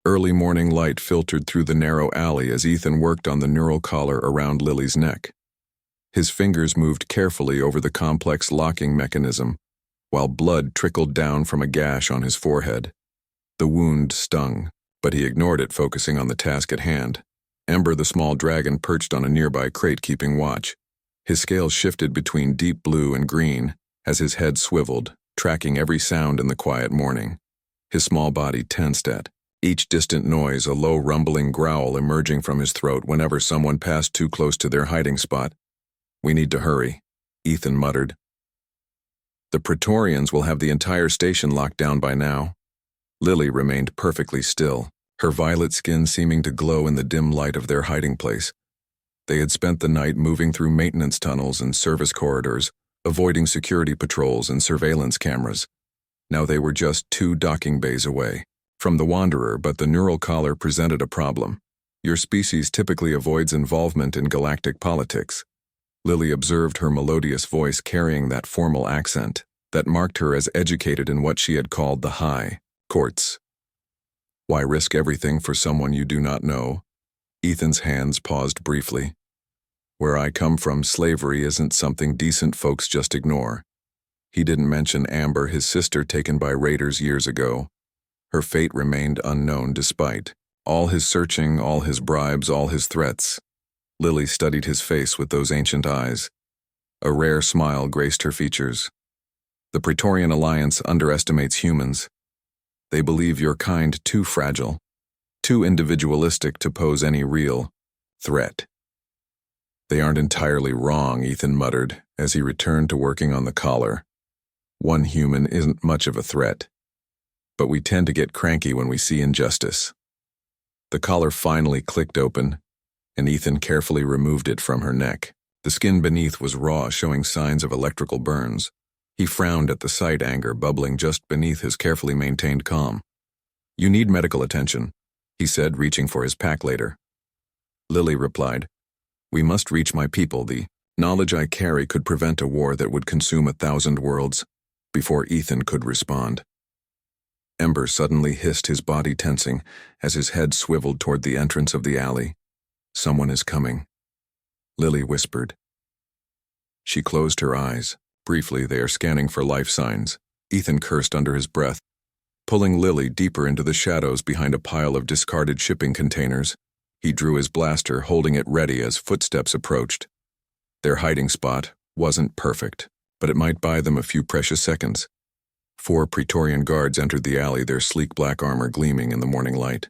Early morning light filtered through the narrow alley as Ethan worked on the neural collar around Lily's neck. His fingers moved carefully over the complex locking mechanism, while blood trickled down from a gash on his forehead. The wound stung, but he ignored it, focusing on the task at hand. Ember, the small dragon, perched on a nearby crate, keeping watch. His scales shifted between deep blue and green as his head swiveled, tracking every sound in the quiet morning. His small body tensed at each distant noise, a low rumbling growl emerging from his throat whenever someone passed too close to their hiding spot. "We need to hurry," Ethan muttered. "The Praetorians will have the entire station locked down by now." Lily remained perfectly still, her violet skin seeming to glow in the dim light of their hiding place. They had spent the night moving through maintenance tunnels and service corridors, avoiding security patrols and surveillance cameras. Now they were just 2 docking bays away from the Wanderer, but the neural collar presented a problem. Your species typically avoids involvement in galactic politics. Lily observed her melodious voice carrying that formal accent that marked her as educated in what she had called the high courts. "Why risk everything for someone you do not know?" Ethan's hands paused briefly. "Where I come from, slavery isn't something decent folks just ignore." He didn't mention Amber, his sister taken by raiders years ago. Her fate remained unknown despite all his searching, all his bribes, all his threats. Lily studied his face with those ancient eyes. A rare smile graced her features. "The Praetorian Alliance underestimates humans. They believe your kind too fragile, too individualistic to pose any real threat." "They aren't entirely wrong," Ethan muttered as he returned to working on the collar. "One human isn't much of a threat, but we tend to get cranky when we see injustice." The collar finally clicked open, and Ethan carefully removed it from her neck. The skin beneath was raw, showing signs of electrical burns. He frowned at the sight, anger bubbling just beneath his carefully maintained calm. "You need medical attention," he said, reaching for his pack later. Lily replied, "We must reach my people. The knowledge I carry could prevent a war that would consume 1,000 worlds." Before Ethan could respond, Ember suddenly hissed, his body tensing as his head swiveled toward the entrance of the alley. "Someone is coming," Lily whispered. She closed her eyes. Briefly, they are scanning for life signs, Ethan cursed under his breath, pulling Lily deeper into the shadows behind a pile of discarded shipping containers. He drew his blaster, holding it ready as footsteps approached. Their hiding spot wasn't perfect, but it might buy them a few precious seconds. 4 Praetorian guards entered the alley, their sleek black armor gleaming in the morning light.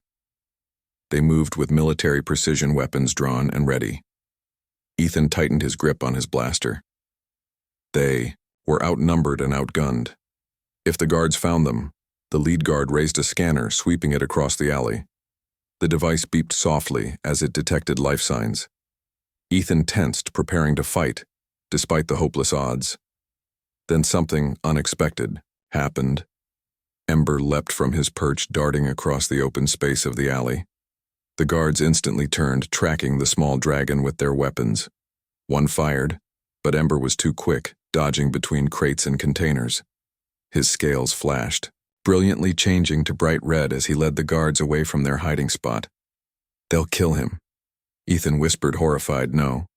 They moved with military precision, weapons drawn and ready. Ethan tightened his grip on his blaster. They were outnumbered and outgunned. If the guards found them, the lead guard raised a scanner, sweeping it across the alley. The device beeped softly as it detected life signs. Ethan tensed, preparing to fight, despite the hopeless odds. Then something unexpected happened. Ember leapt from his perch, darting across the open space of the alley. The guards instantly turned, tracking the small dragon with their weapons. One fired, but Ember was too quick, dodging between crates and containers. His scales flashed, brilliantly changing to bright red as he led the guards away from their hiding spot. "They'll kill him," Ethan whispered, horrified. "No,"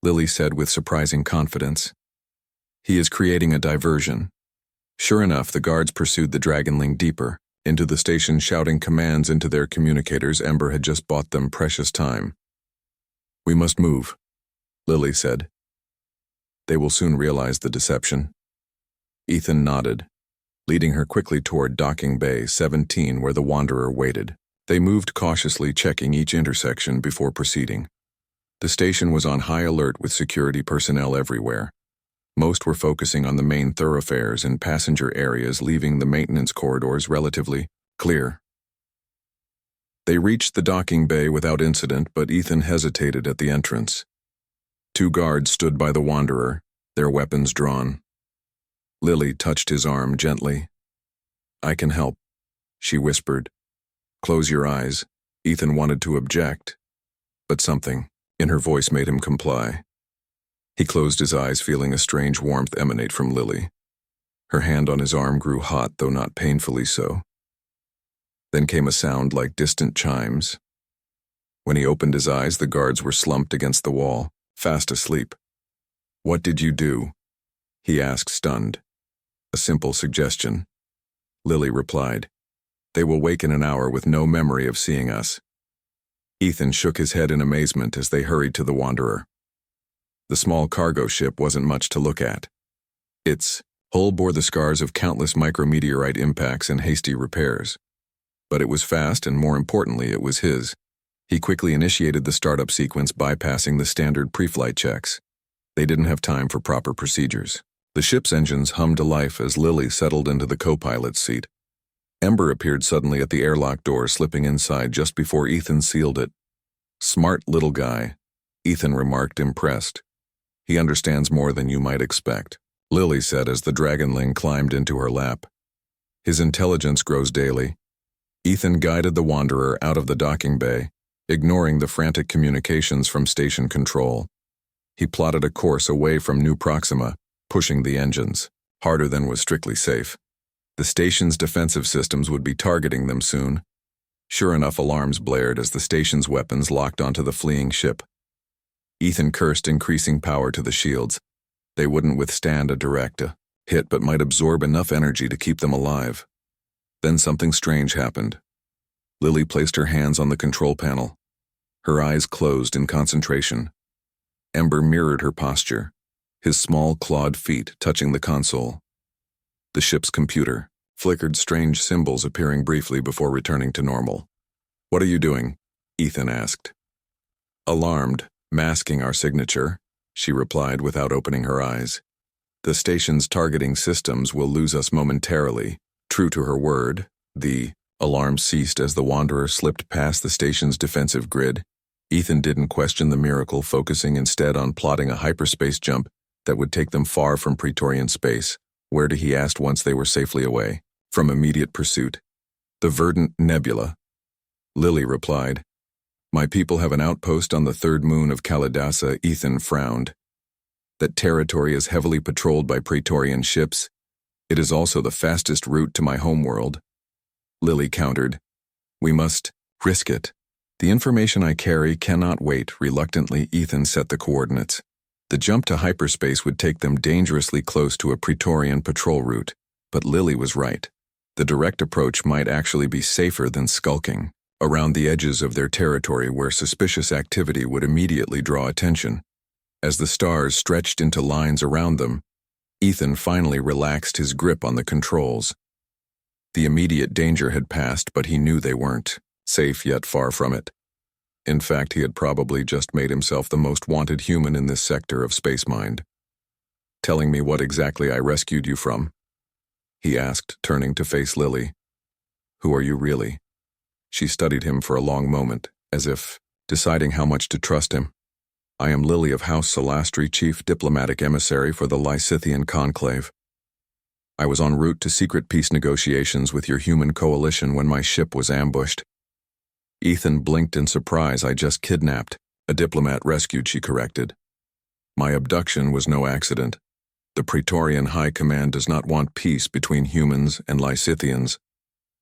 Lily said with surprising confidence. "He is creating a diversion." Sure enough, the guards pursued the dragonling deeper into the station, shouting commands into their communicators. Ember had just bought them precious time. "We must move," Lily said. "They will soon realize the deception." Ethan nodded, leading her quickly toward docking bay 17, where the Wanderer waited. They moved cautiously, checking each intersection before proceeding. The station was on high alert with security personnel everywhere. Most were focusing on the main thoroughfares and passenger areas, leaving the maintenance corridors relatively clear. They reached the docking bay without incident, but Ethan hesitated at the entrance. 2 guards stood by the Wanderer, their weapons drawn. Lily touched his arm gently. "I can help," she whispered. "Close your eyes." Ethan wanted to object, but something in her voice made him comply. He closed his eyes, feeling a strange warmth emanate from Lily. Her hand on his arm grew hot, though not painfully so. Then came a sound like distant chimes. When he opened his eyes, the guards were slumped against the wall, fast asleep. "What did you do?" he asked, stunned. "A simple suggestion." Lily replied, "They will wake in an hour with no memory of seeing us." Ethan shook his head in amazement as they hurried to the Wanderer. The small cargo ship wasn't much to look at. Its hull bore the scars of countless micrometeorite impacts and hasty repairs. But it was fast, and more importantly, it was his. He quickly initiated the startup sequence, bypassing the standard pre-flight checks. They didn't have time for proper procedures. The ship's engines hummed to life as Lily settled into the co-pilot's seat. Ember appeared suddenly at the airlock door, slipping inside just before Ethan sealed it. "Smart little guy," Ethan remarked, impressed. "He understands more than you might expect," Lily said as the dragonling climbed into her lap. "His intelligence grows daily." Ethan guided the Wanderer out of the docking bay, ignoring the frantic communications from station control. He plotted a course away from New Proxima, pushing the engines harder than was strictly safe. The station's defensive systems would be targeting them soon. Sure enough, alarms blared as the station's weapons locked onto the fleeing ship. Ethan cursed, increasing power to the shields. They wouldn't withstand a direct hit, but might absorb enough energy to keep them alive. Then something strange happened. Lily placed her hands on the control panel. Her eyes closed in concentration. Ember mirrored her posture, his small clawed feet touching the console. The ship's computer flickered, strange symbols appearing briefly before returning to normal. "What are you doing?" Ethan asked. "Alarmed, masking our signature," she replied without opening her eyes. "The station's targeting systems will lose us momentarily." True to her word, the alarm ceased as the Wanderer slipped past the station's defensive grid. Ethan didn't question the miracle, focusing instead on plotting a hyperspace jump that would take them far from Praetorian space. "Where did he ask once they were safely away from immediate pursuit?" "The Verdant Nebula," Lily replied. "My people have an outpost on the third moon of Kalidasa." Ethan frowned. "That territory is heavily patrolled by Praetorian ships. It is also the fastest route to my homeworld." Lily countered, "We must risk it. The information I carry cannot wait." Reluctantly, Ethan set the coordinates. The jump to hyperspace would take them dangerously close to a Praetorian patrol route, but Lily was right. The direct approach might actually be safer than skulking around the edges of their territory where suspicious activity would immediately draw attention. As the stars stretched into lines around them, Ethan finally relaxed his grip on the controls. The immediate danger had passed, but he knew they weren't safe, yet far from it. In fact, he had probably just made himself the most wanted human in this sector of space mind. "Telling me what exactly I rescued you from?" he asked, turning to face Lily. "Who are you really?" She studied him for a long moment, as if deciding how much to trust him. "I am Lily of House Solastri, chief diplomatic emissary for the Lysithian Conclave. I was en route to secret peace negotiations with your human coalition when my ship was ambushed." Ethan blinked in surprise. "I just kidnapped a diplomat rescued," she corrected. "My abduction was no accident. The Praetorian High Command does not want peace between humans and Lysithians.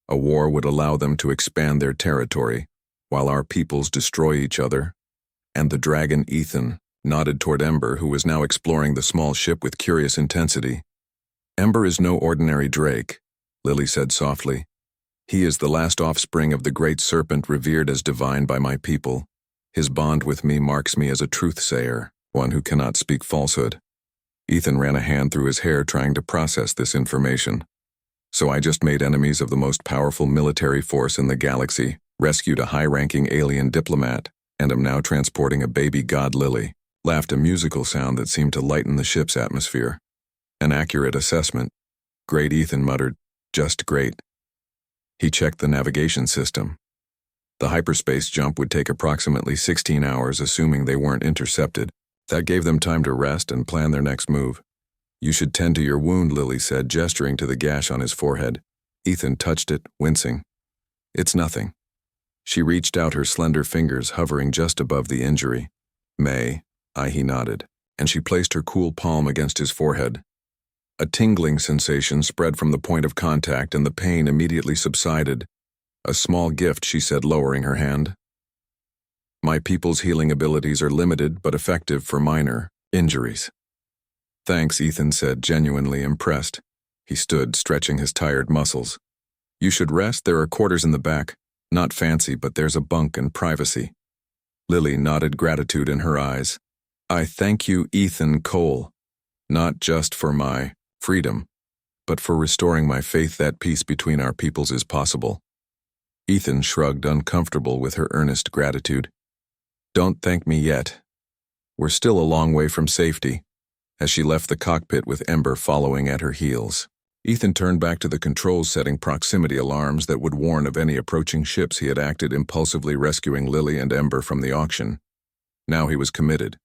A war would allow them to expand their territory, while our peoples destroy each other." And the dragon Ethan nodded toward Ember, who was now exploring the small ship with curious intensity. "Ember is no ordinary drake," Lily said softly. "He is the last offspring of the great serpent, revered as divine by my people. His bond with me marks me as a truth-sayer, one who cannot speak falsehood." Ethan ran a hand through his hair, trying to process this information. "So I just made enemies of the most powerful military force in the galaxy, rescued a high-ranking alien diplomat, and am now transporting a baby god." Lily laughed, a musical sound that seemed to lighten the ship's atmosphere. "An accurate assessment." "Great," Ethan muttered. "Just great." He checked the navigation system. The hyperspace jump would take approximately 16 hours, assuming they weren't intercepted. That gave them time to rest and plan their next move. "You should tend to your wound," Lily said, gesturing to the gash on his forehead. Ethan touched it, wincing. "It's nothing." She reached out, her slender fingers hovering just above the injury. He nodded, and she placed her cool palm against his forehead. A tingling sensation spread from the point of contact, and the pain immediately subsided. A small gift, she said, lowering her hand. My people's healing abilities are limited but effective for minor injuries. Thanks, Ethan said, genuinely impressed. He stood, stretching his tired muscles. You should rest. There are quarters in the back. Not fancy, but there's a bunk and privacy. Lily nodded, gratitude in her eyes. I thank you, Ethan Cole, not just for my freedom, but for restoring my faith that peace between our peoples is possible. Ethan shrugged, uncomfortable with her earnest gratitude. Don't thank me yet. We're still a long way from safety, as she left the cockpit with Ember following at her heels. Ethan turned back to the controls, setting proximity alarms that would warn of any approaching ships. He had acted impulsively, rescuing Lily and Ember from the auction. Now he was committed.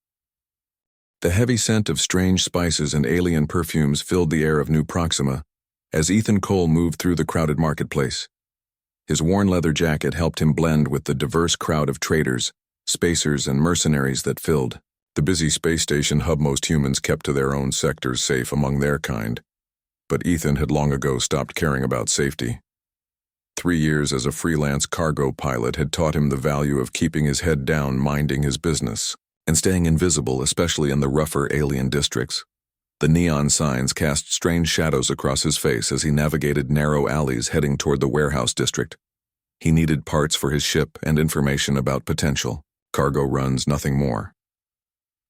The heavy scent of strange spices and alien perfumes filled the air of New Proxima as Ethan Cole moved through the crowded marketplace. His worn leather jacket helped him blend with the diverse crowd of traders, spacers, and mercenaries that filled the busy space station hub. Most humans kept to their own sectors, safe among their kind. But Ethan had long ago stopped caring about safety. 3 years as a freelance cargo pilot had taught him the value of keeping his head down, minding his business, and staying invisible, especially in the rougher alien districts. The neon signs cast strange shadows across his face as he navigated narrow alleys heading toward the warehouse district. He needed parts for his ship and information about potential cargo runs, nothing more.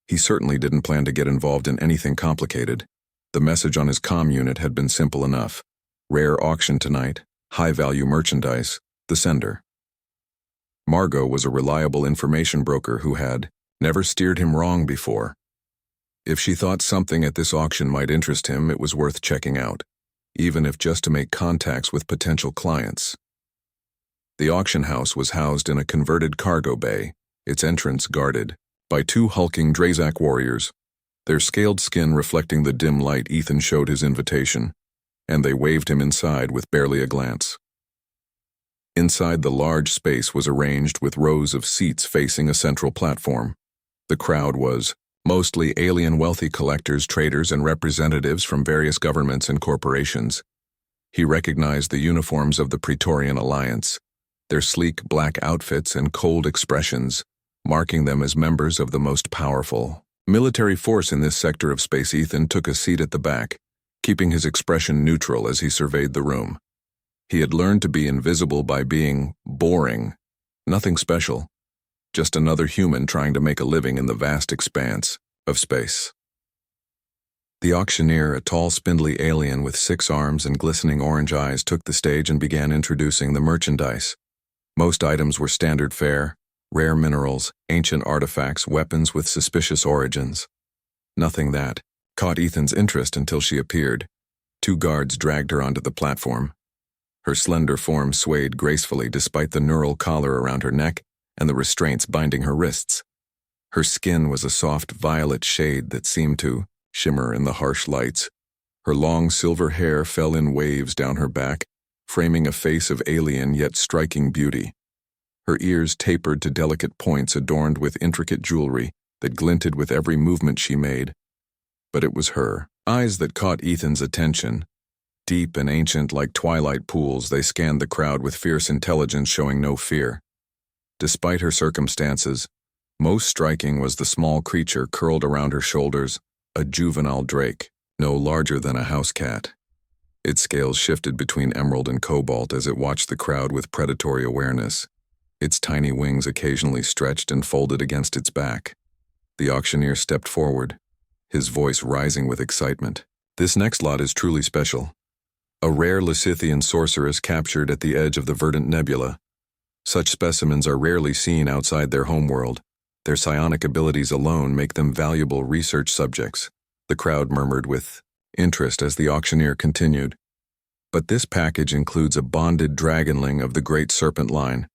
He certainly didn't plan to get involved in anything complicated. The message on his comm unit had been simple enough. Rare auction tonight, high-value merchandise, the sender. Margot was a reliable information broker who had never steered him wrong before. If she thought something at this auction might interest him, it was worth checking out, even if just to make contacts with potential clients. The auction house was housed in a converted cargo bay, its entrance guarded by 2 hulking Drazak warriors, their scaled skin reflecting the dim light. Ethan showed his invitation, and they waved him inside with barely a glance. Inside, the large space was arranged with rows of seats facing a central platform. The crowd was mostly alien wealthy collectors, traders, and representatives from various governments and corporations. He recognized the uniforms of the Praetorian Alliance, their sleek black outfits and cold expressions, marking them as members of the most powerful military force in this sector of space. Ethan took a seat at the back, keeping his expression neutral as he surveyed the room. He had learned to be invisible by being boring, nothing special, just another human trying to make a living in the vast expanse of space. The auctioneer, a tall, spindly alien with 6 arms and glistening orange eyes, took the stage and began introducing the merchandise. Most items were standard fare: rare minerals, ancient artifacts, weapons with suspicious origins. Nothing that caught Ethan's interest until she appeared. 2 guards dragged her onto the platform. Her slender form swayed gracefully despite the neural collar around her neck and the restraints binding her wrists. Her skin was a soft violet shade that seemed to shimmer in the harsh lights. Her long silver hair fell in waves down her back, framing a face of alien yet striking beauty. Her ears tapered to delicate points adorned with intricate jewelry that glinted with every movement she made. But it was her eyes that caught Ethan's attention. Deep and ancient like twilight pools, they scanned the crowd with fierce intelligence, showing no fear. Despite her circumstances, most striking was the small creature curled around her shoulders, a juvenile drake, no larger than a house cat. Its scales shifted between emerald and cobalt as it watched the crowd with predatory awareness. Its tiny wings occasionally stretched and folded against its back. The auctioneer stepped forward, his voice rising with excitement. This next lot is truly special. A rare Lysithian sorceress captured at the edge of the Verdant Nebula. Such specimens are rarely seen outside their homeworld. Their psionic abilities alone make them valuable research subjects. The crowd murmured with interest as the auctioneer continued. But this package includes a bonded dragonling of the Great Serpent line.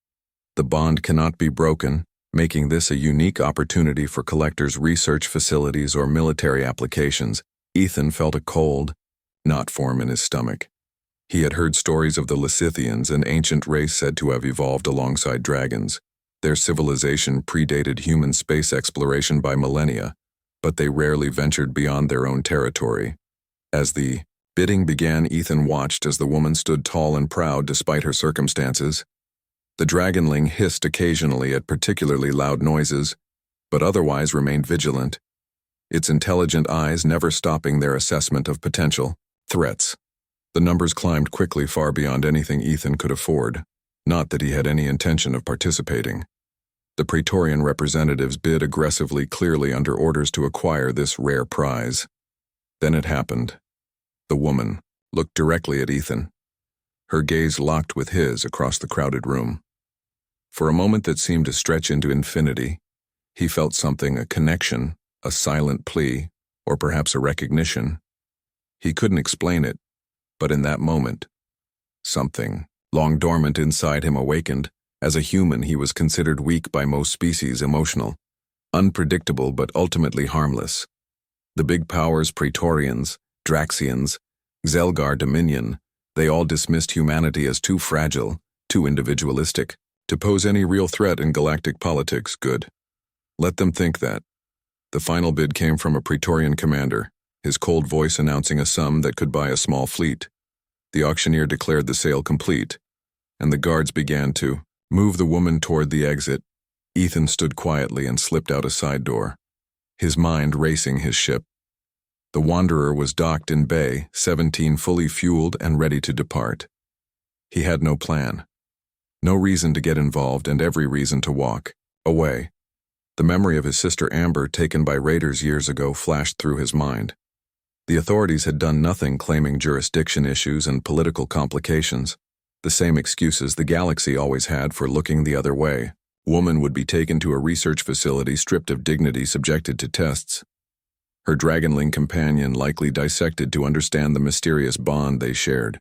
The bond cannot be broken, making this a unique opportunity for collectors' research facilities or military applications. Ethan felt a cold, knot form in his stomach. He had heard stories of the Lysithians, an ancient race said to have evolved alongside dragons. Their civilization predated human space exploration by millennia, but they rarely ventured beyond their own territory. As the bidding began, Ethan watched as the woman stood tall and proud despite her circumstances. The dragonling hissed occasionally at particularly loud noises, but otherwise remained vigilant, its intelligent eyes never stopping their assessment of potential threats. The numbers climbed quickly far beyond anything Ethan could afford, not that he had any intention of participating. The Praetorian representatives bid aggressively, clearly under orders to acquire this rare prize. Then it happened. The woman looked directly at Ethan, her gaze locked with his across the crowded room. For a moment that seemed to stretch into infinity, he felt something, a connection, a silent plea, or perhaps a recognition. He couldn't explain it, but in that moment, something, long dormant inside him, awakened. As a human, he was considered weak by most species, emotional, unpredictable but ultimately harmless. The big powers, Praetorians, Draxians, Zelgar Dominion, they all dismissed humanity as too fragile, too individualistic, to pose any real threat in galactic politics. Good. Let them think that. The final bid came from a Praetorian commander, his cold voice announcing a sum that could buy a small fleet. The auctioneer declared the sale complete, and the guards began to move the woman toward the exit. Ethan stood quietly and slipped out a side door, his mind racing his ship. The Wanderer was docked in Bay 17, fully fueled and ready to depart. He had no plan, no reason to get involved, and every reason to walk away. The memory of his sister Amber, taken by raiders years ago, flashed through his mind. The authorities had done nothing, claiming jurisdiction issues and political complications, the same excuses the galaxy always had for looking the other way. Woman would be taken to a research facility, stripped of dignity, subjected to tests. Her dragonling companion likely dissected to understand the mysterious bond they shared.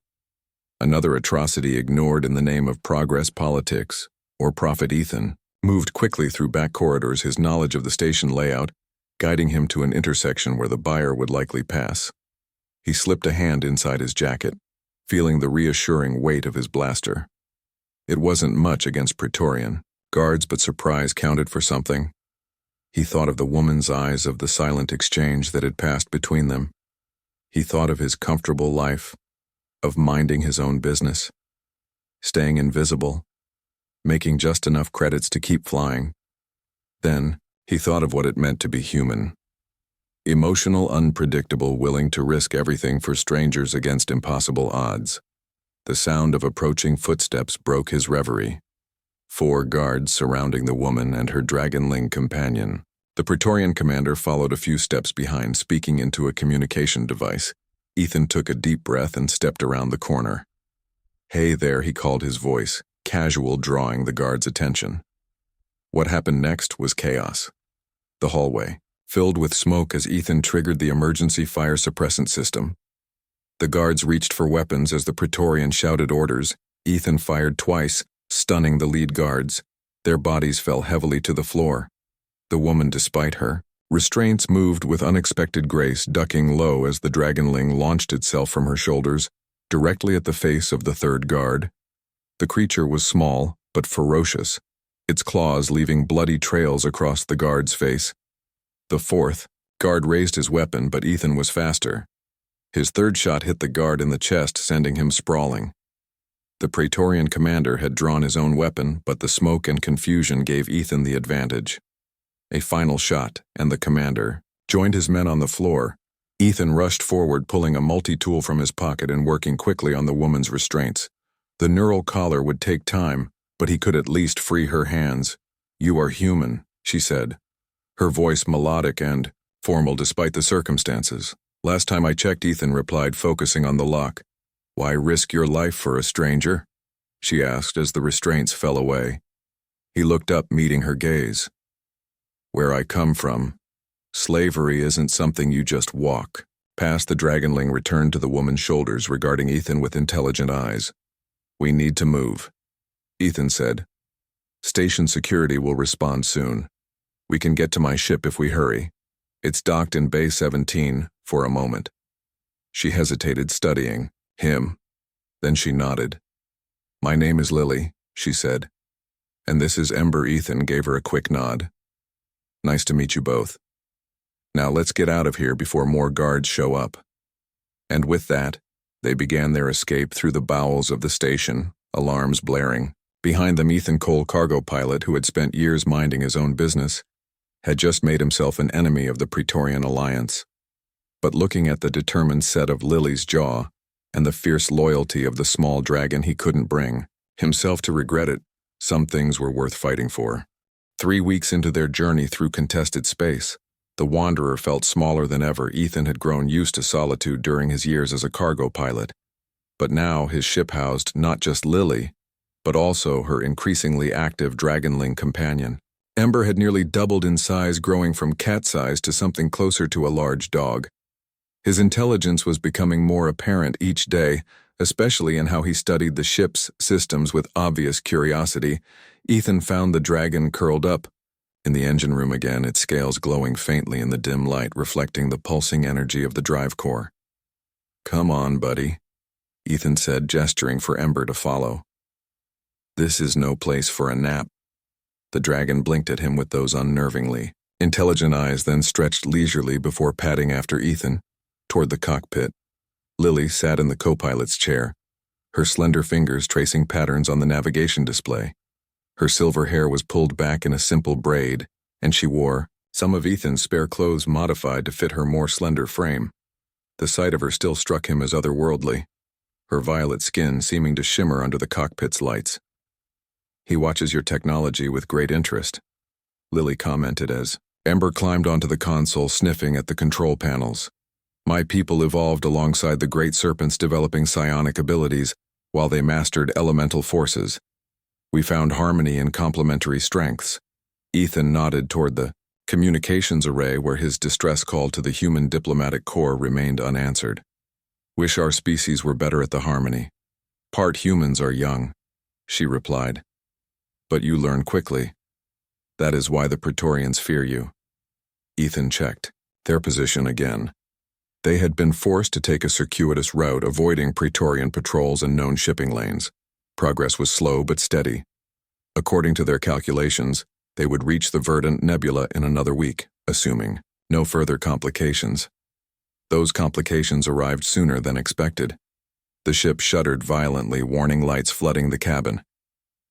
Another atrocity ignored in the name of progress politics, or profit. Ethan moved quickly through back corridors, his knowledge of the station layout guiding him to an intersection where the buyer would likely pass. He slipped a hand inside his jacket, feeling the reassuring weight of his blaster. It wasn't much against Praetorian guards, but surprise counted for something. He thought of the woman's eyes, of the silent exchange that had passed between them. He thought of his comfortable life, of minding his own business, staying invisible, making just enough credits to keep flying. Then he thought of what it meant to be human. Emotional, unpredictable, willing to risk everything for strangers against impossible odds. The sound of approaching footsteps broke his reverie. 4 guards surrounding the woman and her dragonling companion. The Praetorian commander followed a few steps behind, speaking into a communication device. Ethan took a deep breath and stepped around the corner. "Hey there," he called, his voice casual, drawing the guards' attention. What happened next was chaos. The hallway filled with smoke as Ethan triggered the emergency fire suppressant system. The guards reached for weapons as the Praetorian shouted orders. Ethan fired twice, stunning the lead guards. Their bodies fell heavily to the floor. The woman, despite her restraints, moved with unexpected grace, ducking low as the dragonling launched itself from her shoulders, directly at the face of the 3rd guard. The creature was small, but ferocious, its claws leaving bloody trails across the guard's face. The 4th guard raised his weapon, but Ethan was faster. His 3rd shot hit the guard in the chest, sending him sprawling. The Praetorian commander had drawn his own weapon, but the smoke and confusion gave Ethan the advantage. A final shot, and the commander joined his men on the floor. Ethan rushed forward, pulling a multi-tool from his pocket and working quickly on the woman's restraints. The neural collar would take time, but he could at least free her hands. "You are human," she said, her voice melodic and formal despite the circumstances. "Last time I checked," Ethan replied, focusing on the lock. "Why risk your life for a stranger?" she asked as the restraints fell away. He looked up, meeting her gaze. "Where I come from, slavery isn't something you just walk past." The dragonling returned to the woman's shoulders, regarding Ethan with intelligent eyes. "We need to move," Ethan said. "Station security will respond soon. We can get to my ship if we hurry. It's docked in Bay 17 for a moment." She hesitated, studying him. Then she nodded. "My name is Lily," she said. "And this is Ember." Ethan gave her a quick nod. "Nice to meet you both. Now let's get out of here before more guards show up." And with that, they began their escape through the bowels of the station, alarms blaring. Behind them, Ethan Cole, cargo pilot who had spent years minding his own business, had just made himself an enemy of the Praetorian Alliance. But looking at the determined set of Lily's jaw and the fierce loyalty of the small dragon, he couldn't bring himself to regret it. Some things were worth fighting for. 3 weeks into their journey through contested space, the Wanderer felt smaller than ever. Ethan had grown used to solitude during his years as a cargo pilot. But now his ship housed not just Lily, but also her increasingly active dragonling companion. Ember had nearly doubled in size, growing from cat size to something closer to a large dog. His intelligence was becoming more apparent each day, especially in how he studied the ship's systems with obvious curiosity. Ethan found the dragon curled up in the engine room again, its scales glowing faintly in the dim light, reflecting the pulsing energy of the drive core. "Come on, buddy," Ethan said, gesturing for Ember to follow. "This is no place for a nap." The dragon blinked at him with those unnervingly intelligent eyes, then stretched leisurely before padding after Ethan toward the cockpit. Lily sat in the co-pilot's chair, her slender fingers tracing patterns on the navigation display. Her silver hair was pulled back in a simple braid, and she wore some of Ethan's spare clothes modified to fit her more slender frame. The sight of her still struck him as otherworldly, her violet skin seeming to shimmer under the cockpit's lights. "He watches your technology with great interest," Lily commented as Ember climbed onto the console, sniffing at the control panels. "My people evolved alongside the great serpents, developing psionic abilities while they mastered elemental forces. We found harmony in complementary strengths." Ethan nodded toward the communications array where his distress call to the human diplomatic corps remained unanswered. "Wish our species were better at the harmony. Part humans are young," she replied. "But you learn quickly. That is why the Praetorians fear you." Ethan checked their position again. They had been forced to take a circuitous route, avoiding Praetorian patrols and known shipping lanes. Progress was slow but steady. According to their calculations, they would reach the Verdant Nebula in another week, assuming no further complications. Those complications arrived sooner than expected. The ship shuddered violently, warning lights flooding the cabin.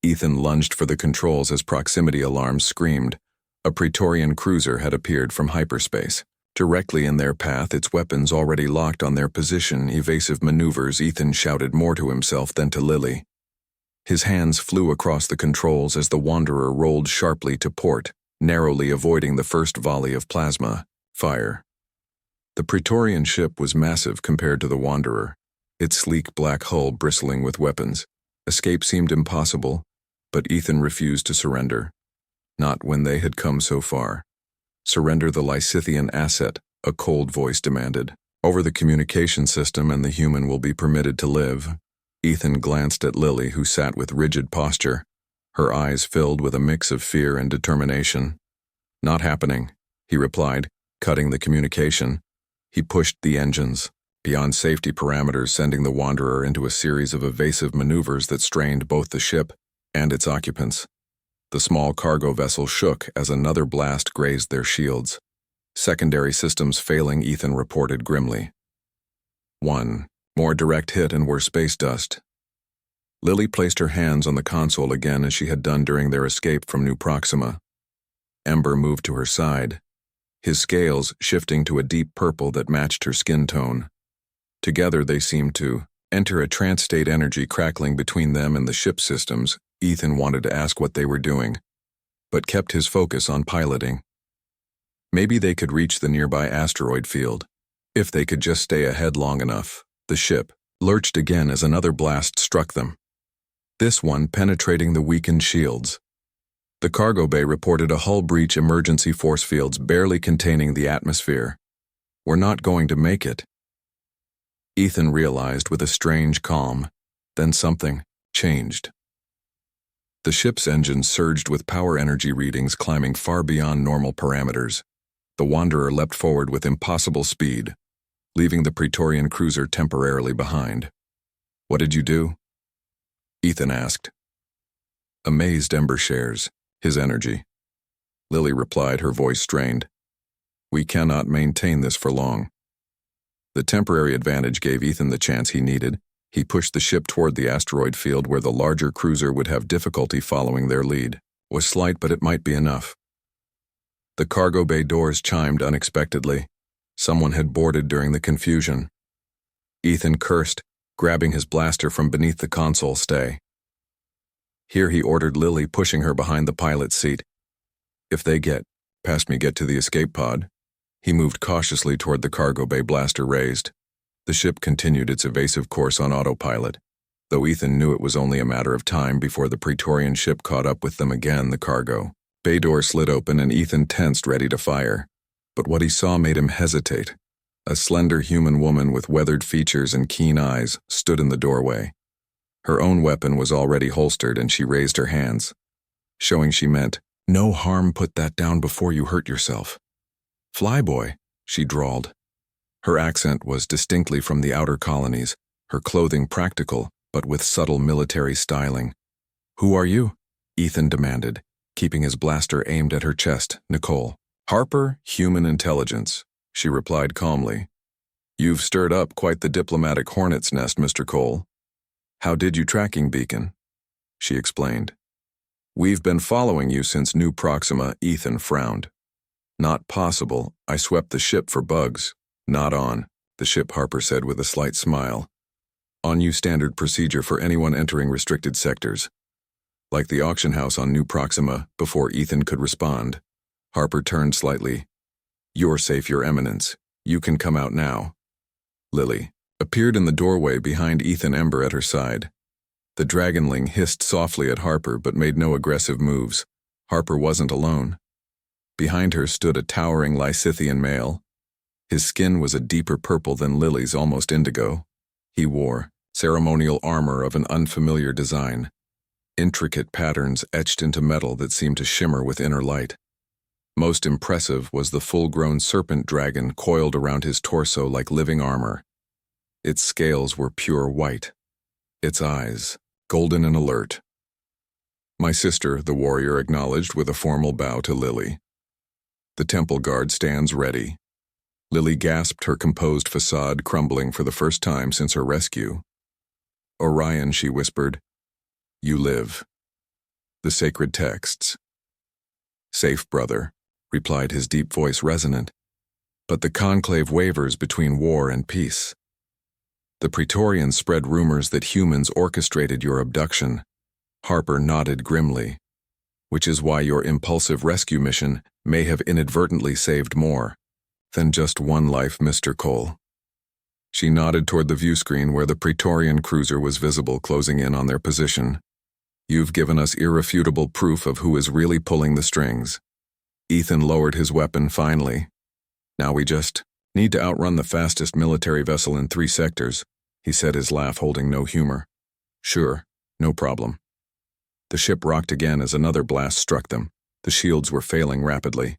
Ethan lunged for the controls as proximity alarms screamed. A Praetorian cruiser had appeared from hyperspace. Directly in their path, its weapons already locked on their position. Evasive maneuvers, Ethan shouted more to himself than to Lily. His hands flew across the controls as the Wanderer rolled sharply to port, narrowly avoiding the first volley of plasma fire. The Praetorian ship was massive compared to the Wanderer, its sleek black hull bristling with weapons. Escape seemed impossible, but Ethan refused to surrender. Not when they had come so far. "Surrender the Lysithian asset," a cold voice demanded. "Over the communication system, and the human will be permitted to live." Ethan glanced at Lily, who sat with rigid posture, her eyes filled with a mix of fear and determination. "Not happening," he replied, cutting the communication. He pushed the engines beyond safety parameters, sending the Wanderer into a series of evasive maneuvers that strained both the ship and its occupants. The small cargo vessel shook as another blast grazed their shields. Secondary systems failing, Ethan reported grimly. One more direct hit and we're space dust. Lily placed her hands on the console again as she had done during their escape from New Proxima. Ember moved to her side, his scales shifting to a deep purple that matched her skin tone. Together they seemed to enter a trance state, energy crackling between them and the ship systems. Ethan wanted to ask what they were doing, but kept his focus on piloting. Maybe they could reach the nearby asteroid field, if they could just stay ahead long enough. The ship lurched again as another blast struck them, this one penetrating the weakened shields. The cargo bay reported a hull breach, emergency force fields barely containing the atmosphere. "We're not going to make it," Ethan realized with a strange calm. Then something changed. The ship's engines surged with power energy readings climbing far beyond normal parameters. The Wanderer leapt forward with impossible speed, leaving the Praetorian cruiser temporarily behind. "What did you do?" Ethan asked. Amazed Ember shares his energy. Lily replied, her voice strained. "We cannot maintain this for long." The temporary advantage gave Ethan the chance he needed. He pushed the ship toward the asteroid field where the larger cruiser would have difficulty following their lead. It was slight, but it might be enough. The cargo bay doors chimed unexpectedly. Someone had boarded during the confusion. Ethan cursed, grabbing his blaster from beneath the console stay. Here he ordered Lily, pushing her behind the pilot's seat. If they get past me, get to the escape pod. He moved cautiously toward the cargo bay, blaster raised. The ship continued its evasive course on autopilot. Though Ethan knew it was only a matter of time before the Praetorian ship caught up with them again, the cargo bay door slid open and Ethan tensed, ready to fire. But what he saw made him hesitate. A slender human woman with weathered features and keen eyes stood in the doorway. Her own weapon was already holstered and she raised her hands, showing she meant, "No harm, put that down before you hurt yourself." "Flyboy," she drawled. Her accent was distinctly from the outer colonies, her clothing practical, but with subtle military styling. "Who are you?" Ethan demanded, keeping his blaster aimed at her chest. "Nicole." "Harper, human intelligence," she replied calmly. "You've stirred up quite the diplomatic hornet's nest, Mr. Cole." "How did you tracking beacon?" she explained. "We've been following you since New Proxima." Ethan frowned. "Not possible. I swept the ship for bugs." "Not on," the ship, Harper said with a slight smile. "On you, standard procedure for anyone entering restricted sectors." Like the auction house on New Proxima. Before Ethan could respond, Harper turned slightly. "You're safe, Your Eminence. You can come out now." Lily appeared in the doorway behind Ethan, Ember at her side. The dragonling hissed softly at Harper but made no aggressive moves. Harper wasn't alone. Behind her stood a towering Lysithian male. His skin was a deeper purple than Lily's, almost indigo. He wore ceremonial armor of an unfamiliar design, intricate patterns etched into metal that seemed to shimmer with inner light. Most impressive was the full-grown serpent dragon coiled around his torso like living armor. Its scales were pure white, its eyes golden and alert. "My sister," the warrior acknowledged with a formal bow to Lily. "The temple guard stands ready." Lily gasped, her composed facade crumbling for the first time since her rescue. "Orion," she whispered. "You live." "The sacred texts." "Safe, brother," replied his deep voice resonant. "But the conclave wavers between war and peace. The Praetorians spread rumors that humans orchestrated your abduction." Harper nodded grimly. "Which is why your impulsive rescue mission may have inadvertently saved more than just one life, Mr. Cole." She nodded toward the view screen where the Praetorian cruiser was visible, closing in on their position. "You've given us irrefutable proof of who is really pulling the strings." Ethan lowered his weapon finally. "Now we just need to outrun the fastest military vessel in 3 sectors, he said, his laugh holding no humor. "Sure, no problem." The ship rocked again as another blast struck them. The shields were failing rapidly.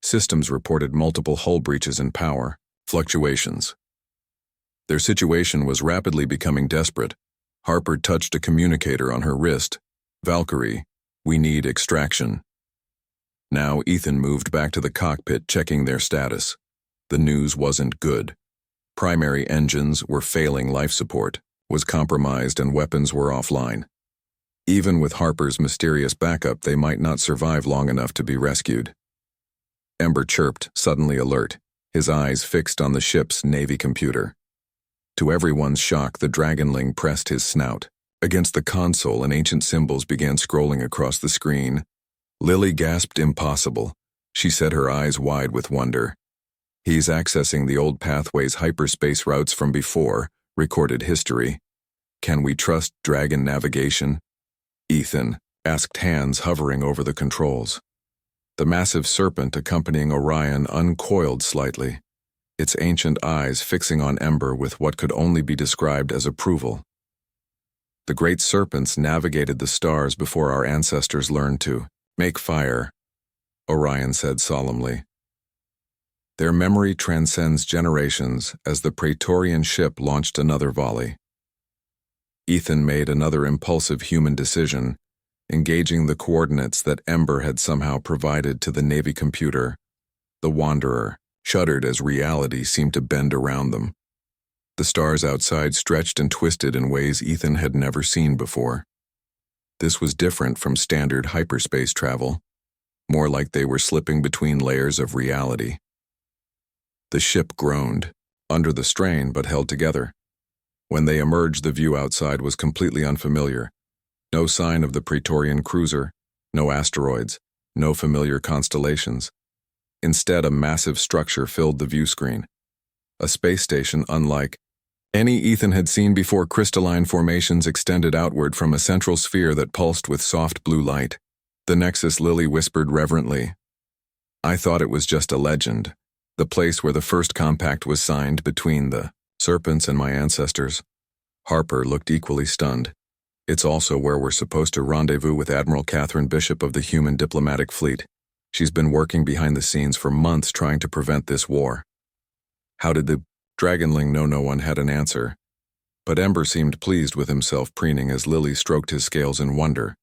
Systems reported multiple hull breaches and power fluctuations. Their situation was rapidly becoming desperate. Harper touched a communicator on her wrist. "Valkyrie, we need extraction." Now Ethan moved back to the cockpit, checking their status. The news wasn't good. Primary engines were failing, life support was compromised, and weapons were offline. Even with Harper's mysterious backup, they might not survive long enough to be rescued. Ember chirped, suddenly alert, his eyes fixed on the ship's Navy computer. To everyone's shock, the dragonling pressed his snout against the console and ancient symbols began scrolling across the screen. Lily gasped, "Impossible." She set her eyes wide with wonder. "He's accessing the old pathway's hyperspace routes from before, recorded history. Can we trust dragon navigation?" Ethan asked, hands hovering over the controls. The massive serpent accompanying Orion uncoiled slightly, its ancient eyes fixing on Ember with what could only be described as approval. "The great serpents navigated the stars before our ancestors learned to make fire," Orion said solemnly. "Their memory transcends generations," as the Praetorian ship launched another volley. Ethan made another impulsive human decision, engaging the coordinates that Ember had somehow provided to the Navy computer. The Wanderer shuddered as reality seemed to bend around them. The stars outside stretched and twisted in ways Ethan had never seen before. This was different from standard hyperspace travel, more like they were slipping between layers of reality. The ship groaned, under the strain but held together. When they emerged, the view outside was completely unfamiliar. No sign of the Praetorian cruiser, no asteroids, no familiar constellations. Instead, a massive structure filled the view screen. A space station unlike any Ethan had seen before. Crystalline formations extended outward from a central sphere that pulsed with soft blue light. "The Nexus," Lily whispered reverently. "I thought it was just a legend, the place where the first compact was signed between the serpents and my ancestors." Harper looked equally stunned. "It's also where we're supposed to rendezvous with Admiral Catherine Bishop of the Human Diplomatic Fleet. She's been working behind the scenes for months trying to prevent this war." "How did the Dragonling know?" No one had an answer, but Ember seemed pleased with himself, preening as Lily stroked his scales in wonder.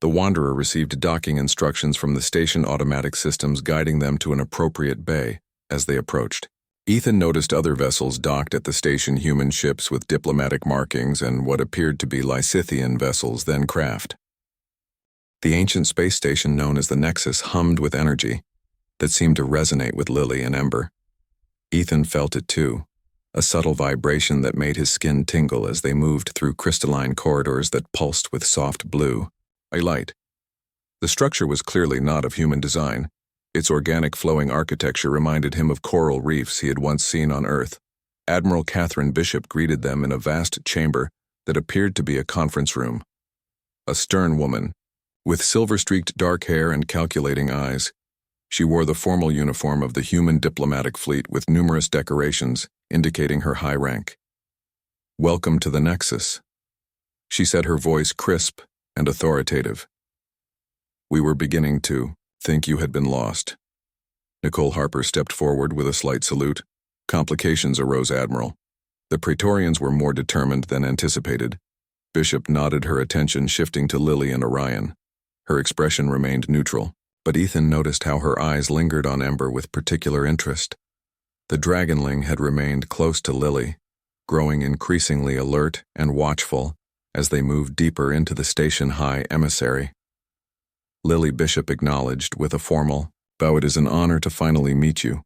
The Wanderer received docking instructions from the station automatic systems guiding them to an appropriate bay. As they approached, Ethan noticed other vessels docked at the station, human ships with diplomatic markings and what appeared to be Lysithian vessels, then craft. The ancient space station known as the Nexus hummed with energy that seemed to resonate with Lily and Ember. Ethan felt it too, a subtle vibration that made his skin tingle as they moved through crystalline corridors that pulsed with soft blue. A light. The structure was clearly not of human design. Its organic flowing architecture reminded him of coral reefs he had once seen on Earth. Admiral Catherine Bishop greeted them in a vast chamber that appeared to be a conference room. A stern woman, with silver-streaked dark hair and calculating eyes. She wore the formal uniform of the Human Diplomatic Fleet with numerous decorations indicating her high rank. "Welcome to the Nexus," she said, her voice crisp and authoritative. "We were beginning to think you had been lost." Nicole Harper stepped forward with a slight salute. "Complications arose, Admiral. The Praetorians were more determined than anticipated." Bishop nodded, her attention shifting to Lily and Orion. Her expression remained neutral, but Ethan noticed how her eyes lingered on Ember with particular interest. The Dragonling had remained close to Lily, growing increasingly alert and watchful as they moved deeper into the station high emissary. Lily, Bishop acknowledged with a formal bow. "It is an honor to finally meet you.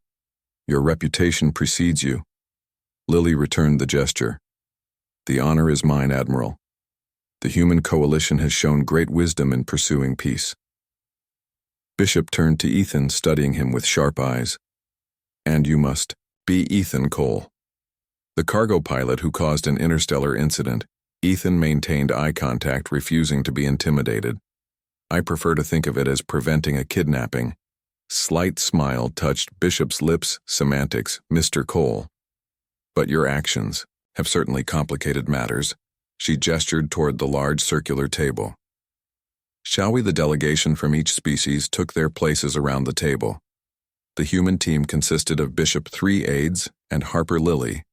Your reputation precedes you." Lily returned the gesture. "The honor is mine, Admiral. The human coalition has shown great wisdom in pursuing peace." Bishop turned to Ethan, studying him with sharp eyes. "And you must be Ethan Cole, the cargo pilot who caused an interstellar incident." Ethan maintained eye contact, refusing to be intimidated. "I prefer to think of it as preventing a kidnapping." Slight smile touched Bishop's lips. "Semantics, Mr. Cole. But your actions have certainly complicated matters." She gestured toward the large circular table. "Shall we?" The delegation from each species took their places around the table. The human team consisted of Bishop, 3 aides, and Harper, Lily,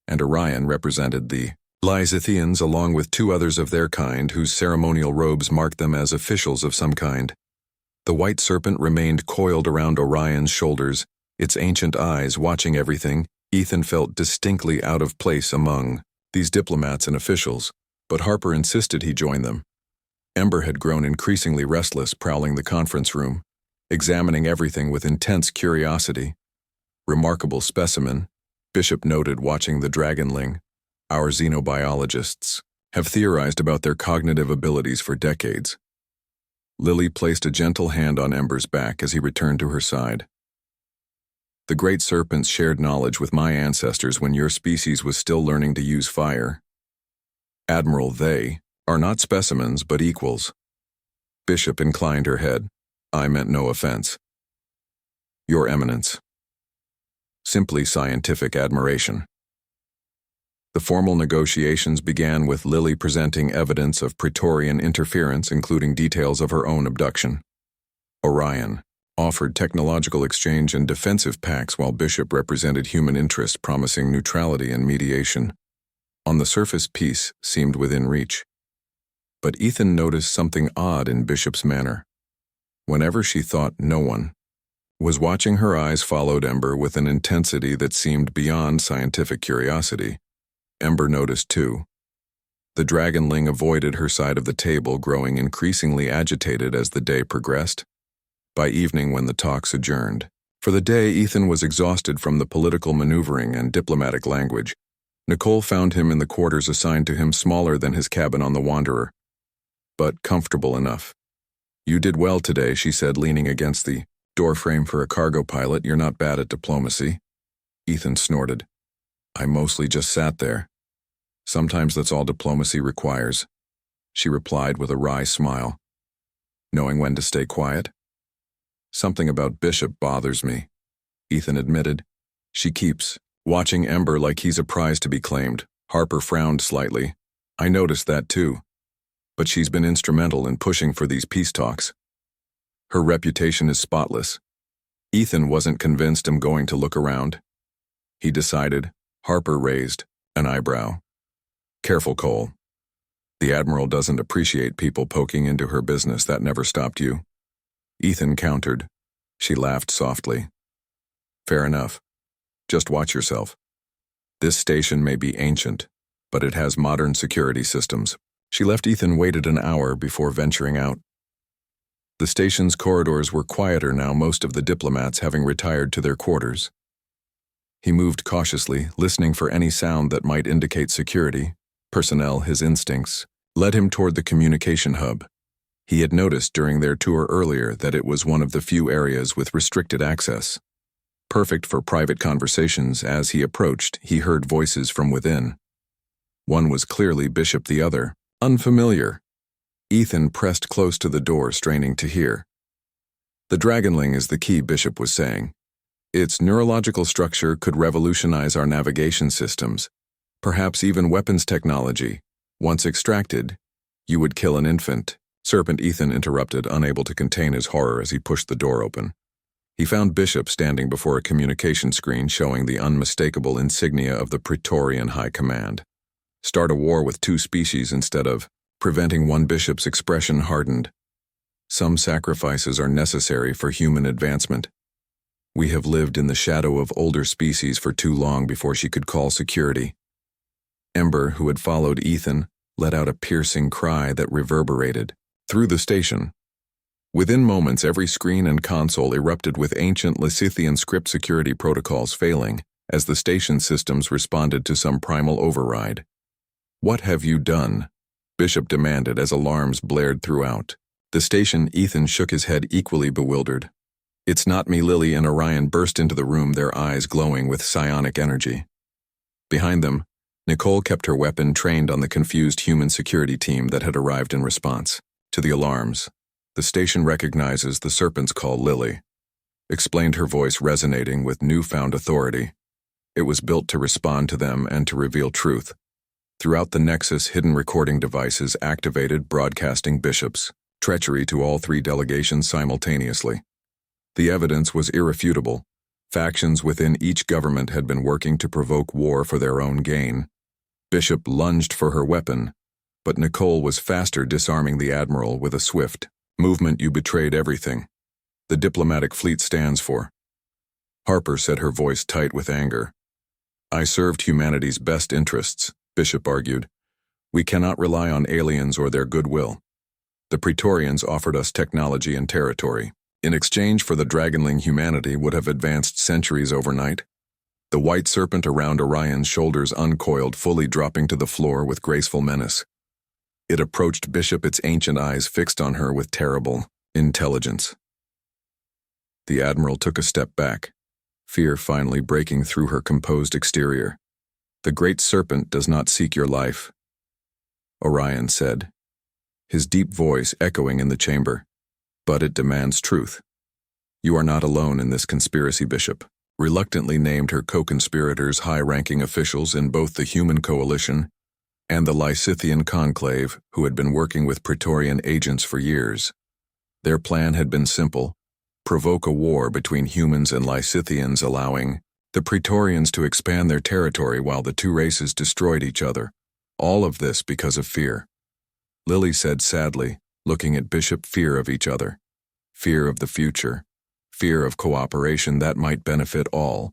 and Orion represented the Lysithians along with 2 others of their kind whose ceremonial robes marked them as officials of some kind. The white serpent remained coiled around Orion's shoulders, its ancient eyes watching everything. Ethan felt distinctly out of place among these diplomats and officials, but Harper insisted he join them. Ember had grown increasingly restless, prowling the conference room, examining everything with intense curiosity. "Remarkable specimen," Bishop noted, watching the Dragonling. "Our xenobiologists have theorized about their cognitive abilities for decades." Lily placed a gentle hand on Ember's back as he returned to her side. "The great serpents shared knowledge with my ancestors when your species was still learning to use fire. Admiral, they are not specimens but equals." Bishop inclined her head. "I meant no offense, Your Eminence. Simply scientific admiration." The formal negotiations began with Lily presenting evidence of Praetorian interference, including details of her own abduction. Orion offered technological exchange and defensive pacts, while Bishop represented human interest, promising neutrality and mediation. On the surface, peace seemed within reach. But Ethan noticed something odd in Bishop's manner. Whenever she thought no one was watching. Her eyes followed Ember with an intensity that seemed beyond scientific curiosity. Ember noticed too. The dragonling avoided her side of the table, growing increasingly agitated as the day progressed. By evening, when the talks adjourned. For the day, Ethan was exhausted from the political maneuvering and diplomatic language. Nicole found him in the quarters assigned to him, smaller than his cabin on the Wanderer, but comfortable enough. "You did well today," she said, leaning against the doorframe. "For a cargo pilot, you're not bad at diplomacy." Ethan snorted. "I mostly just sat there. Sometimes that's all diplomacy requires," she replied with a wry smile. "Knowing when to stay quiet?" "Something about Bishop bothers me," Ethan admitted. "She keeps watching Ember like he's a prize to be claimed." Harper frowned slightly. "I noticed that too. But she's been instrumental in pushing for these peace talks. Her reputation is spotless." Ethan wasn't convinced. "I'm going to look around," he decided. Harper raised an eyebrow. "Careful, Cole. The Admiral doesn't appreciate people poking into her business. That never stopped you." Ethan countered. She laughed softly. "Fair enough. Just watch yourself. This station may be ancient, but it has modern security systems." She left. Ethan waited an hour before venturing out. The station's corridors were quieter now, most of the diplomats having retired to their quarters. He moved cautiously, listening for any sound that might indicate security personnel. His instincts led him toward the communication hub. He had noticed during their tour earlier that it was one of the few areas with restricted access. Perfect for private conversations. As he approached, he heard voices from within. One was clearly Bishop, the other unfamiliar. Ethan pressed close to the door, straining to hear. "The dragonling is the key," Bishop was saying. "Its neurological structure could revolutionize our navigation systems, perhaps even weapons technology. Once extracted, you would kill an infant." "Serpent," Ethan interrupted, unable to contain his horror as he pushed the door open. He found Bishop standing before a communication screen showing the unmistakable insignia of the Praetorian High Command. "Start a war with two species instead of preventing one." Bishop's expression hardened. "Some sacrifices are necessary for human advancement. We have lived in the shadow of older species for too long before she could call security." Ember, who had followed Ethan, let out a piercing cry that reverberated through the station. Within moments, every screen and console erupted with ancient Lysithian script, security protocols failing as the station systems responded to some primal override. "What have you done?" Bishop demanded as alarms blared throughout the station. Ethan shook his head, equally bewildered. "It's not me." Lily and Orion burst into the room, their eyes glowing with psionic energy. Behind them, Nicole kept her weapon trained on the confused human security team that had arrived in response to the alarms. "The station recognizes the Serpent's call," Lily explained, her voice resonating with newfound authority. "It was built to respond to them and to reveal truth." Throughout the Nexus, hidden recording devices activated, broadcasting Bishop's treachery to all three delegations simultaneously. The evidence was irrefutable. Factions within each government had been working to provoke war for their own gain. Bishop lunged for her weapon, but Nicole was faster, disarming the Admiral with a swift movement. "You betrayed everything the diplomatic fleet stands for." Harper said, her voice tight with anger. "I served humanity's best interests," Bishop argued. "We cannot rely on aliens or their goodwill. The Praetorians offered us technology and territory. In exchange for the dragonling, humanity would have advanced centuries overnight." The white serpent around Orion's shoulders uncoiled, fully dropping to the floor with graceful menace. It approached Bishop, its ancient eyes fixed on her with terrible intelligence. The Admiral took a step back, fear finally breaking through her composed exterior. "The great serpent does not seek your life," Orion said, his deep voice echoing in the chamber. "But it demands truth. You are not alone in this conspiracy." Bishop reluctantly named her co-conspirators, high-ranking officials in both the Human Coalition and the Lysithian Conclave, who had been working with Praetorian agents for years. Their plan had been simple: provoke a war between humans and Lysithians, allowing the Praetorians to expand their territory while the two races destroyed each other. All of this because of fear. Lily said sadly, looking at Bishop. "Fear of each other. Fear of the future. fear of cooperation that might benefit all.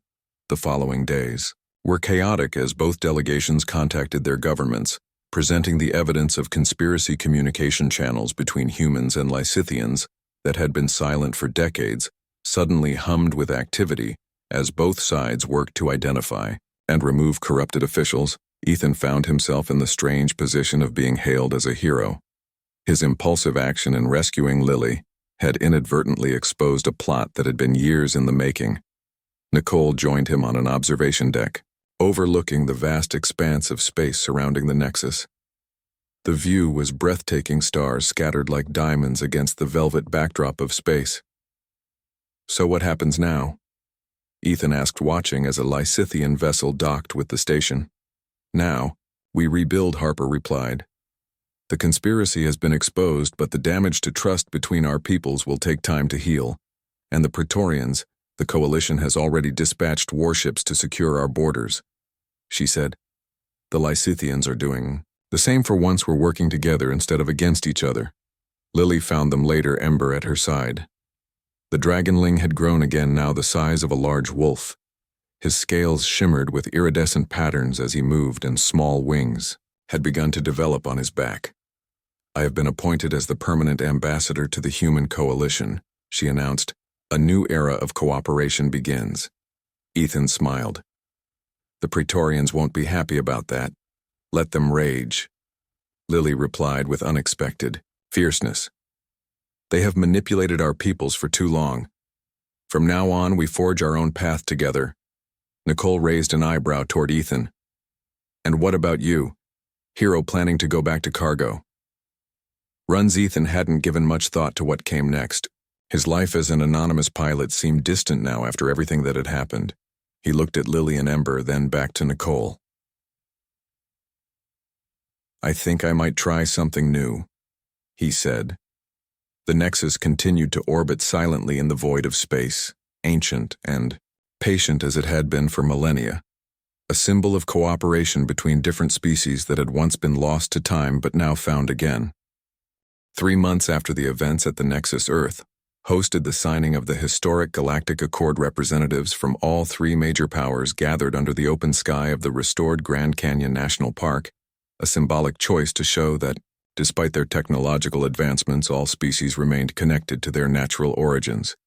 The following days were chaotic as both delegations contacted their governments, presenting the evidence of conspiracy communication channels between humans and Lysithians that had been silent for decades, suddenly hummed with activity as both sides worked to identify and remove corrupted officials. Ethan found himself in the strange position of being hailed as a hero. His impulsive action in rescuing Lily had inadvertently exposed a plot that had been years in the making. Nicole joined him on an observation deck, overlooking the vast expanse of space surrounding the Nexus. The view was breathtaking, stars scattered like diamonds against the velvet backdrop of space. "So what happens now?" Ethan asked, watching as a Lysithian vessel docked with the station. "Now, we rebuild," Harper replied. "The conspiracy has been exposed, but the damage to trust between our peoples will take time to heal. And the Praetorians, the coalition has already dispatched warships to secure our borders," she said. "The Lysithians are doing the same. For once we're working together instead of against each other." Lily found them later, Ember at her side. The dragonling had grown again, now the size of a large wolf. His scales shimmered with iridescent patterns as he moved, and small wings had begun to develop on his back. "I have been appointed as the permanent ambassador to the human coalition," she announced. "A new era of cooperation begins." Ethan smiled. "The Praetorians won't be happy about that. Let them rage," Lily replied with unexpected fierceness. "They have manipulated our peoples for too long. From now on, we forge our own path together." Nicole raised an eyebrow toward Ethan. "And what about you? Hero planning to go back to cargo?" Ethan hadn't given much thought to what came next. His life as an anonymous pilot seemed distant now after everything that had happened. He looked at Lily and Ember, then back to Nicole. "I think I might try something new," he said. The Nexus continued to orbit silently in the void of space, ancient and patient as it had been for millennia, a symbol of cooperation between different species that had once been lost to time but now found again. 3 months after the events at the Nexus, Earth hosted the signing of the historic Galactic Accord. Representatives from all 3 major powers gathered under the open sky of the restored Grand Canyon National Park, a symbolic choice to show that, despite their technological advancements, all species remained connected to their natural origins.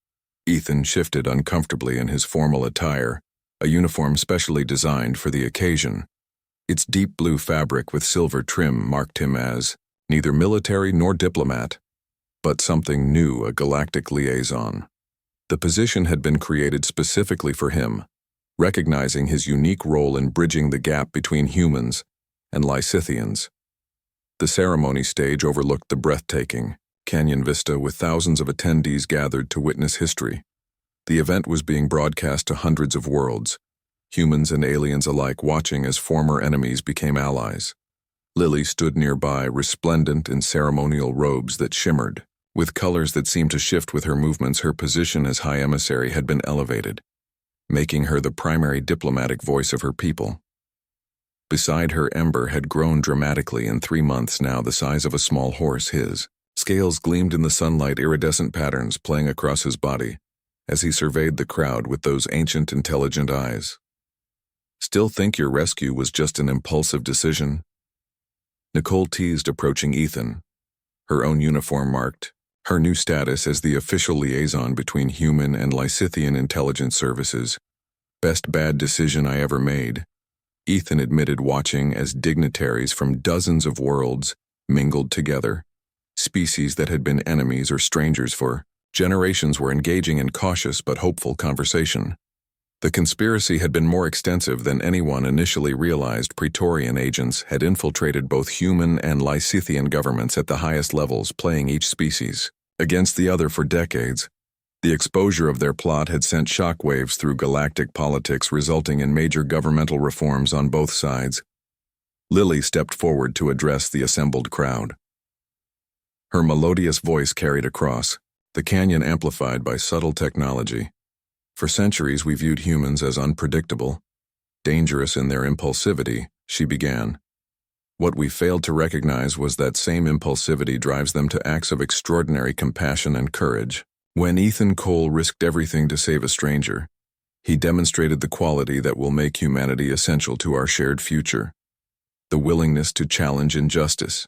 Ethan shifted uncomfortably in his formal attire, a uniform specially designed for the occasion. Its deep blue fabric with silver trim marked him as neither military nor diplomat, but something new, a galactic liaison. The position had been created specifically for him, recognizing his unique role in bridging the gap between humans and Lysithians. The ceremony stage overlooked the breathtaking canyon vista with thousands of attendees gathered to witness history. The event was being broadcast to hundreds of worlds, humans and aliens alike watching as former enemies became allies. Lily stood nearby, resplendent in ceremonial robes that shimmered, with colors that seemed to shift with her movements. Her position as High Emissary had been elevated, making her the primary diplomatic voice of her people. Beside her, Ember had grown dramatically in 3 months, now the size of a small horse. His scales gleamed in the sunlight, iridescent patterns playing across his body as he surveyed the crowd with those ancient, intelligent eyes. "Still think your rescue was just an impulsive decision?" Nicole teased, approaching Ethan. Her own uniform marked her new status as the official liaison between human and Lysithian intelligence services. "Best bad decision I ever made," Ethan admitted, watching as dignitaries from dozens of worlds mingled together. Species that had been enemies or strangers for generations were engaging in cautious but hopeful conversation. The conspiracy had been more extensive than anyone initially realized. Praetorian agents had infiltrated both human and Lysithian governments at the highest levels, playing each species against the other for decades. The exposure of their plot had sent shockwaves through galactic politics, resulting in major governmental reforms on both sides. Lily stepped forward to address the assembled crowd. Her melodious voice carried across the canyon, amplified by subtle technology. "For centuries we viewed humans as unpredictable, dangerous in their impulsivity," she began. "What we failed to recognize was that same impulsivity drives them to acts of extraordinary compassion and courage. When Ethan Cole risked everything to save a stranger, he demonstrated the quality that will make humanity essential to our shared future: the willingness to challenge injustice,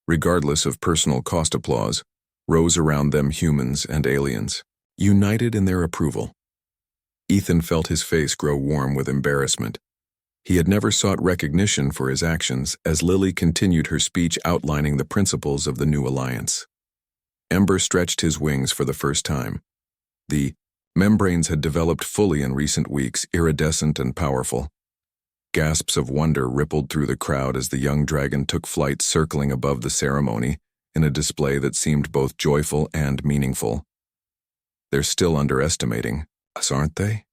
regardless of personal cost. Applause rose around them, humans and aliens, united in their approval. Ethan felt his face grow warm with embarrassment. He had never sought recognition for his actions as Lily continued her speech outlining the principles of the new alliance. Ember stretched his wings for the first time. The membranes had developed fully in recent weeks, iridescent and powerful. Gasps of wonder rippled through the crowd as the young dragon took flight, circling above the ceremony in a display that seemed both joyful and meaningful. "They're still underestimating us, aren't they?"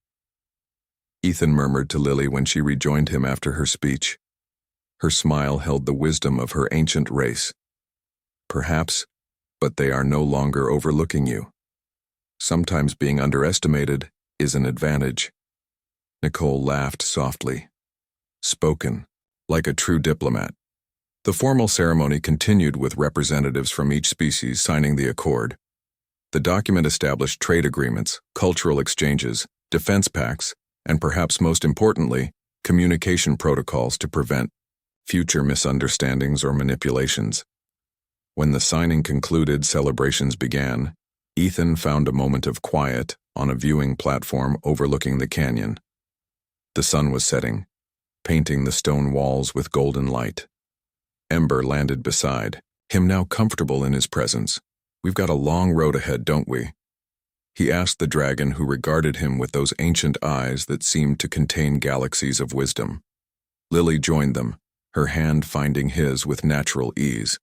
Ethan murmured to Lily when she rejoined him after her speech. Her smile held the wisdom of her ancient race. "Perhaps, but they are no longer overlooking you. Sometimes being underestimated is an advantage." Nicole laughed softly. Spoken like a true diplomat. The formal ceremony continued with representatives from each species signing the accord. The document established trade agreements, cultural exchanges, defense pacts, and perhaps most importantly, communication protocols to prevent future misunderstandings or manipulations. When the signing concluded, celebrations began. Ethan found a moment of quiet on a viewing platform overlooking the canyon. The sun was setting, painting the stone walls with golden light. Ember landed beside him, now comfortable in his presence. "We've got a long road ahead, don't we?" he asked the dragon, who regarded him with those ancient eyes that seemed to contain galaxies of wisdom. Lily joined them, her hand finding his with natural ease.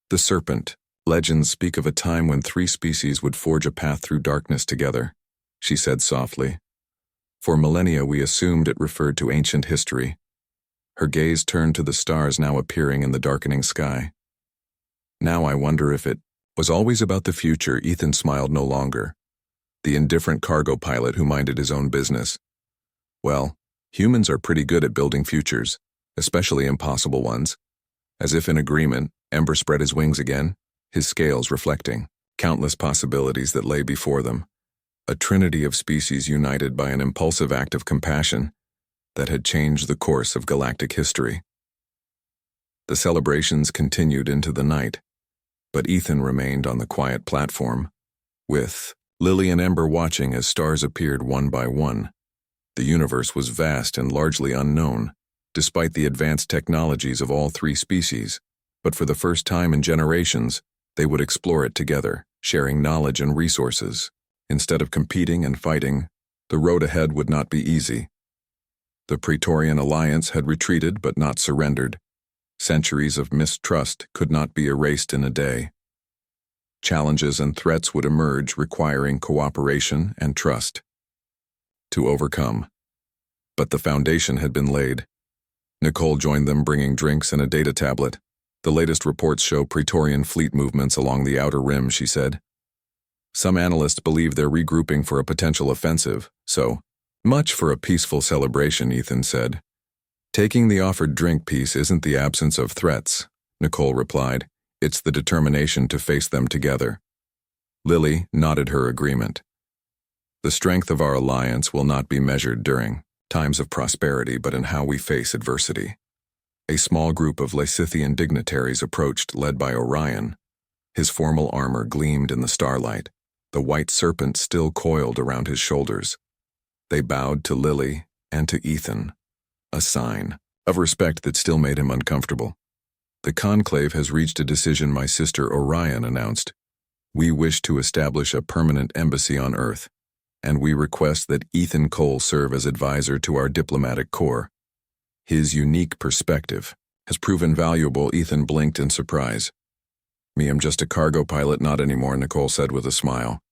"The serpent. Legends speak of a time when 3 species would forge a path through darkness together," she said softly. "For millennia we assumed it referred to ancient history." Her gaze turned to the stars now appearing in the darkening sky. "Now I wonder if it was always about the future." Ethan smiled no longer, the indifferent cargo pilot who minded his own business. "Well, humans are pretty good at building futures, especially impossible ones." As if in agreement, Ember spread his wings again, his scales reflecting countless possibilities that lay before them. A trinity of species united by an impulsive act of compassion that had changed the course of galactic history. The celebrations continued into the night, but Ethan remained on the quiet platform, with Lily and Ember watching as stars appeared one by one. The universe was vast and largely unknown, despite the advanced technologies of all 3 species, but for the first time in generations, they would explore it together, sharing knowledge and resources. Instead of competing and fighting, the road ahead would not be easy. The Praetorian Alliance had retreated but not surrendered. Centuries of mistrust could not be erased in a day. Challenges and threats would emerge, requiring cooperation and trust to overcome. But the foundation had been laid. Nicole joined them, bringing drinks and a data tablet. "The latest reports show Praetorian fleet movements along the outer rim," she said. "Some analysts believe they're regrouping for a potential offensive, so much for a peaceful celebration," Ethan said. "Taking the offered drink piece isn't the absence of threats," Nicole replied. "It's the determination to face them together." Lily nodded her agreement. "The strength of our alliance will not be measured during times of prosperity, but in how we face adversity." A small group of Lysithian dignitaries approached, led by Orion. His formal armor gleamed in the starlight, the white serpent still coiled around his shoulders. They bowed to Lily and to Ethan, a sign of respect that still made him uncomfortable. "The conclave has reached a decision," my sister Orion announced. "We wish to establish a permanent embassy on Earth, and we request that Ethan Cole serve as advisor to our diplomatic corps. His unique perspective has proven valuable." Ethan blinked in surprise. "Me, I'm just a cargo pilot." "Not anymore," Nicole said with a smile.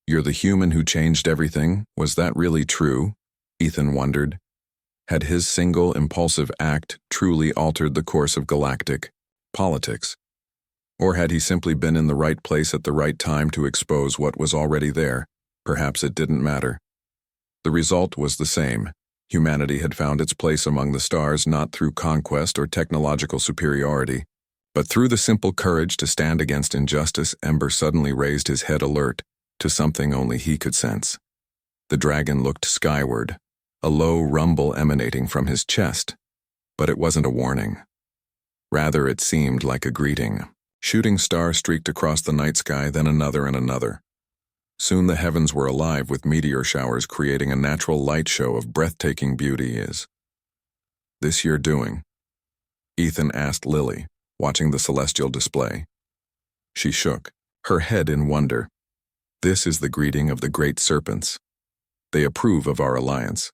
"You're the human who changed everything. Was that really true?" Ethan wondered. Had his single impulsive act truly altered the course of galactic politics? Or had he simply been in the right place at the right time to expose what was already there? Perhaps it didn't matter. The result was the same. Humanity had found its place among the stars, not through conquest or technological superiority, But through the simple courage to stand against injustice, Ember suddenly raised his head alert to something only he could sense. The dragon looked skyward, a low rumble emanating from his chest. But it wasn't a warning. Rather, it seemed like a greeting. Shooting stars streaked across the night sky, then another and another. Soon the heavens were alive with meteor showers, creating a natural light show of breathtaking beauty. Is this your doing? Ethan asked Lily, watching the celestial display. She shook, her head in wonder. This is the greeting of the great serpents. They approve of our alliance.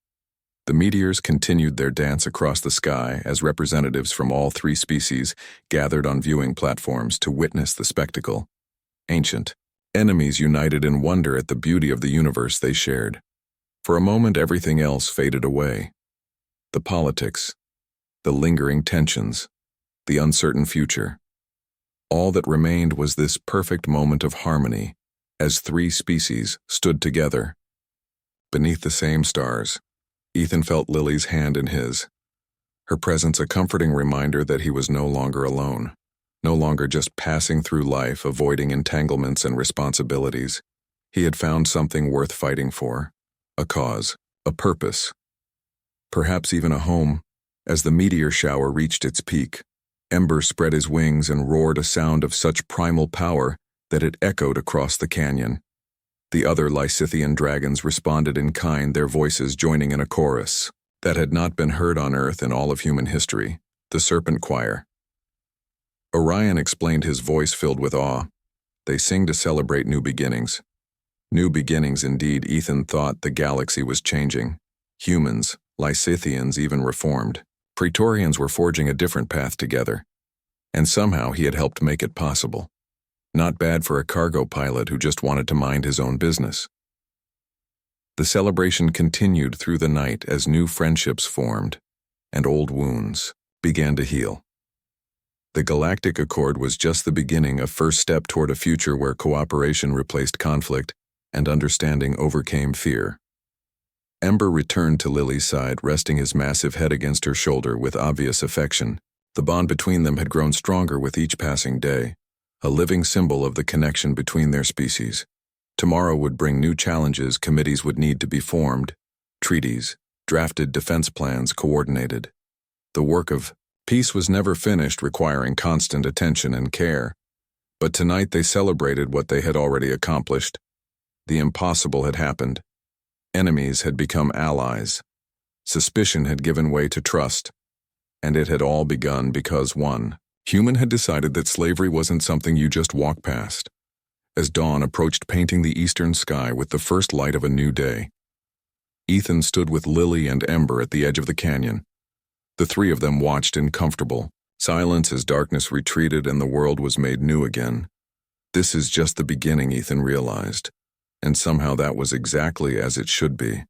The meteors continued their dance across the sky as representatives from all three species gathered on viewing platforms to witness the spectacle. Ancient enemies united in wonder at the beauty of the universe they shared. For a moment, everything else faded away. The politics, the lingering tensions, the uncertain future. All that remained was this perfect moment of harmony as three species stood together. Beneath the same stars, Ethan felt Lily's hand in his, her presence a comforting reminder that he was no longer alone, no longer just passing through life, avoiding entanglements and responsibilities. He had found something worth fighting for, a cause, a purpose, perhaps even a home. As the meteor shower reached its peak, Ember spread his wings and roared a sound of such primal power that it echoed across the canyon. The other Lysithian dragons responded in kind, their voices joining in a chorus that had not been heard on Earth in all of human history, the Serpent Choir. Orion explained, his voice filled with awe. They sing to celebrate new beginnings. New beginnings indeed. Ethan thought the galaxy was changing. Humans, Lysithians, even reformed. Praetorians were forging a different path together. And somehow he had helped make it possible. Not bad for a cargo pilot who just wanted to mind his own business. The celebration continued through the night as new friendships formed, and old wounds began to heal. The Galactic Accord was just the beginning, a first step toward a future where cooperation replaced conflict and understanding overcame fear. Ember returned to Lily's side, resting his massive head against her shoulder with obvious affection. The bond between them had grown stronger with each passing day, a living symbol of the connection between their species. Tomorrow would bring new challenges. Committees would need to be formed, treaties, drafted, defense plans coordinated. The work of peace was never finished, requiring constant attention and care. But tonight they celebrated what they had already accomplished. The impossible had happened. Enemies had become allies. Suspicion had given way to trust. And it had all begun because one human had decided that slavery wasn't something you just walk past. As dawn approached, painting the eastern sky with the first light of a new day, Ethan stood with Lily and Ember at the edge of the canyon. The three of them watched in comfortable silence as darkness retreated and the world was made new again. This is just the beginning, Ethan realized, and somehow that was exactly as it should be.